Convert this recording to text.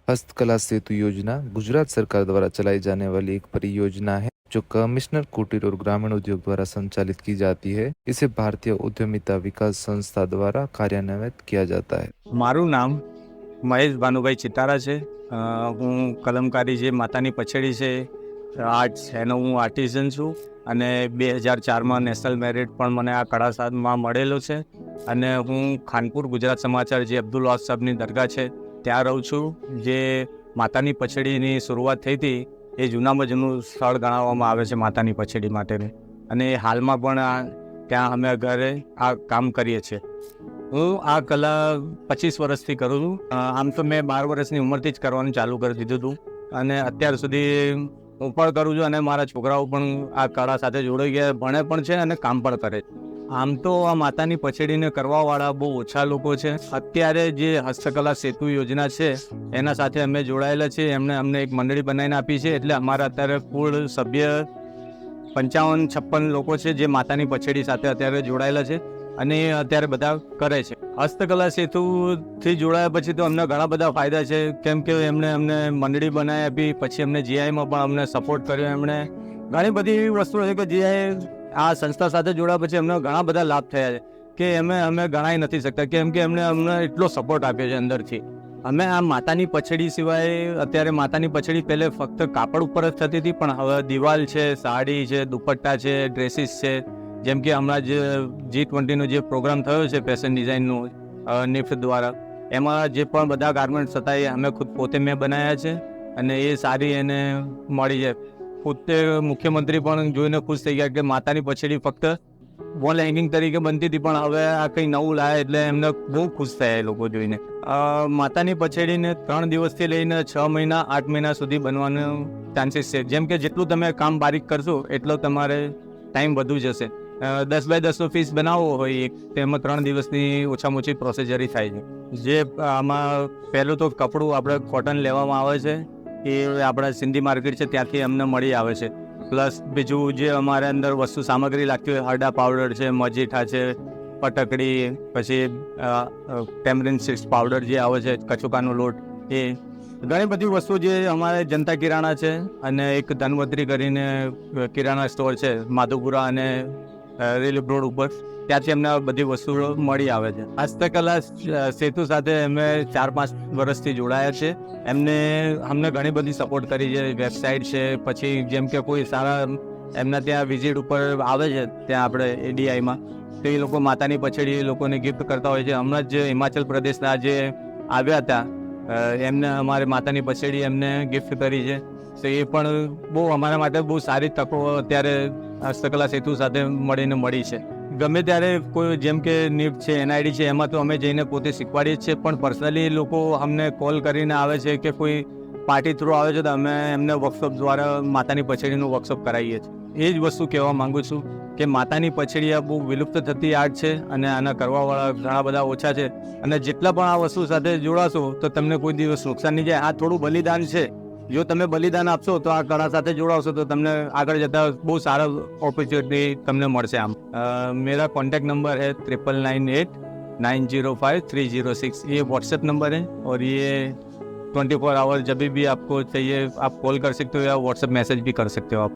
हस्तकला सेतु योजना गुजरात सरकार द्वारा चलाई जाने वाली एक परियोजना है जो कमिश्नर कुटीर और ग्रामीण उद्योग द्वारा संचालित की जाती है। इसे भारतीय उद्यमिता विकास संस्था द्वारा कार्यान्वित किया जाता है। મારું નામ મહેશ ભાનુભાઈ ચિતારા છે। હું કલમકારી જે માતાની પછેડી છે આર્ટ્સ એનો હું આર્ટિઝન છું અને 2004માં નેશનલ મેરિટ પણ મને આ કળા સાધમાં મળેલો છે અને હું ખાનપુર ગુજરાત સમાચાર જે અબ્દુલ વાસ સાહેબની દરગાહ છે ત્યાં રહું છું। જે માતાની પછેડીની શરૂઆત થઈ હતી એ જૂનામાં જૂનું સ્થળ ગણાવવામાં આવે છે માતાની પછેડી માટેનું અને હાલમાં પણ ત્યાં અમે ઘરે આ કામ કરીએ છીએ। હું આ કલા 25 વર્ષથી કરું છું। આમ તો મેં 12 વર્ષની ઉંમરથી જ કરવાનું ચાલુ કરી દીધું હતું અને અત્યાર સુધી હું પણ કરું છું અને મારા છોકરાઓ પણ આ કળા સાથે જોડાઈ ગયા, ભણે પણ છે અને કામ પણ કરે। આમ તો આ માતાની પછેડીને કરવાવાળા બહુ ઓછા લોકો છે। અત્યારે જે હસ્તકલા સેતુ યોજના છે એના સાથે અમે જોડાયેલા છીએ। એમણે અમને એક મંડળી બનાવીને આપી છે એટલે અમારા અત્યારે કુલ સભ્ય 55-56 લોકો છે જે માતાની પછેડી સાથે અત્યારે જોડાયેલા છે અને એ અત્યારે બધા કરે છે। હસ્તકલા સેતુથી જોડાયા પછી તો અમને ઘણા બધા ફાયદા છે કેમ કે એમણે અમને મંડળી બનાવી આપી, પછી અમને જીઆઈમાં પણ અમને સપોર્ટ કર્યો। એમણે ઘણી બધી એવી વસ્તુઓ છે કે જીઆઈ આ સંસ્થા સાથે જોડાયા પછી અમને ઘણા બધા લાભ થયા છે કે અમે ગણાવી નથી શકતા કેમ કે એમણે અમને એટલો સપોર્ટ આપ્યો છે અંદરથી। અમે આ માતાની પછેડી સિવાય અત્યારે માતાની પછેડી પહેલે ફક્ત કાપડ ઉપર જ થતી હતી પણ હવે દિવાલ છે, સાડી છે, દુપટ્ટા છે, ડ્રેસીસ છે। જેમ કે હમણાં જે G20નો જે પ્રોગ્રામ થયો છે ફેશન ડિઝાઇનનો નિફ્ટ દ્વારા એમાં જે પણ બધા ગાર્મેન્ટ્સ હતા એ અમે ખુદ પોતે મેં બનાવ્યા છે અને એ સારી એને મળી છે। પોતે મુખ્યમંત્રી પણ જોઈને ખુશ થઈ ગયા કે માતાની પછેડી ફક્ત વોલ હેંગિંગ તરીકે બનતી હતી પણ હવે આ કંઈ નવું લાવે એટલે એમને બહુ ખુશ થયા એ લોકો જોઈને। માતાની પછેડીને 3 દિવસથી લઈને 6 મહિના 8 મહિના સુધી બનવાનો ચાન્સીસ છે। જેમ કે જેટલું તમે કામ બારીક કરશો એટલો તમારે ટાઈમ વધુ જશે। 10 બાય 10નો પીસ બનાવવો હોય એક તેમાં 3 દિવસની ઓછામાં ઓછી પ્રોસેજરી થાય છે। જે આમાં પહેલું તો કપડું આપણે કોટન લેવામાં આવે છે એ આપણા સિંધી માર્કેટ છે ત્યાંથી અમને મળી આવે છે। પ્લસ બીજું જે અમારે અંદર વસ્તુ સામગ્રી લાગતી હોય હરડા પાવડર છે, મજીઠા છે, પટકડી, પછી ટેમરિન સીડ્સ પાવડર જે આવે છે, કચુકાનો લોટ, એ ઘણી બધી વસ્તુ જે અમારે જનતા કિરાણા છે અને એક ધનવંતરી કરીને કિરાણા સ્ટોર છે માધુપુરા અને રેલવે રોડ ઉપર ત્યાંથી અમને બધી વસ્તુઓ મળી આવે છે। હસ્તકલા સેતુ સાથે અમે 4-5 વર્ષથી જોડાયા છે। અમને ઘણી બધી સપોર્ટ કરી છે, વેબસાઇટ છે, પછી જેમ કે કોઈ સારા એમના ત્યાં વિઝિટ ઉપર આવે છે ત્યાં આપણે એડીઆઈમાં તો એ લોકો માતાની પછેડી એ લોકોને ગિફ્ટ કરતા હોય છે। હમણાં જ હિમાચલ પ્રદેશના જે આવ્યા હતા એમને અમારે માતાની પછેડી એમને ગિફ્ટ કરી છે તો એ પણ બહુ અમારા માટે બહુ સારી તકો અત્યારે હસ્તકલા સેતુ સાથે મળી છે। ગમે ત્યારે કોઈ જેમ કે નિફ્ટ છે, એનઆઈડી છે એમાં તો અમે જઈને પોતે શીખવાડીએ છીએ પણ પર્સનલી લોકો અમને કોલ કરીને આવે છે કે કોઈ પાર્ટી થ્રુ આવે છે તો અમે એમને વર્કશોપ દ્વારા માતાની પછેડીનું વર્કશોપ કરાવીએ છીએ। એ જ વસ્તુ કહેવા માગું છું કે માતાની પછેડી આ બહુ વિલુપ્ત થતી આર્ટ છે અને આના કરવાવાળા ઘણા બધા ઓછા છે અને જેટલા પણ આ વસ્તુ સાથે જોડાશો તો તમને કોઈ દિવસ નુકસાન નહીં જાય। આ થોડું બલિદાન છે, જો તમે બલિદાન આપશો તો આ કળા સાથે જોડાવશો તો તમને આગળ જતા બહુ સારા ઓપોર્ચ્યુનિટી તમને મળશે। આમ मेरा कॉन्टैक्ट नंबर है 9989053006। ये व्हाट्सएप नंबर है और ये 24 आवर जब भी आपको चाहिए आप कॉल कर सकते हो या व्हाट्सएप मैसेज भी कर सकते हो आप।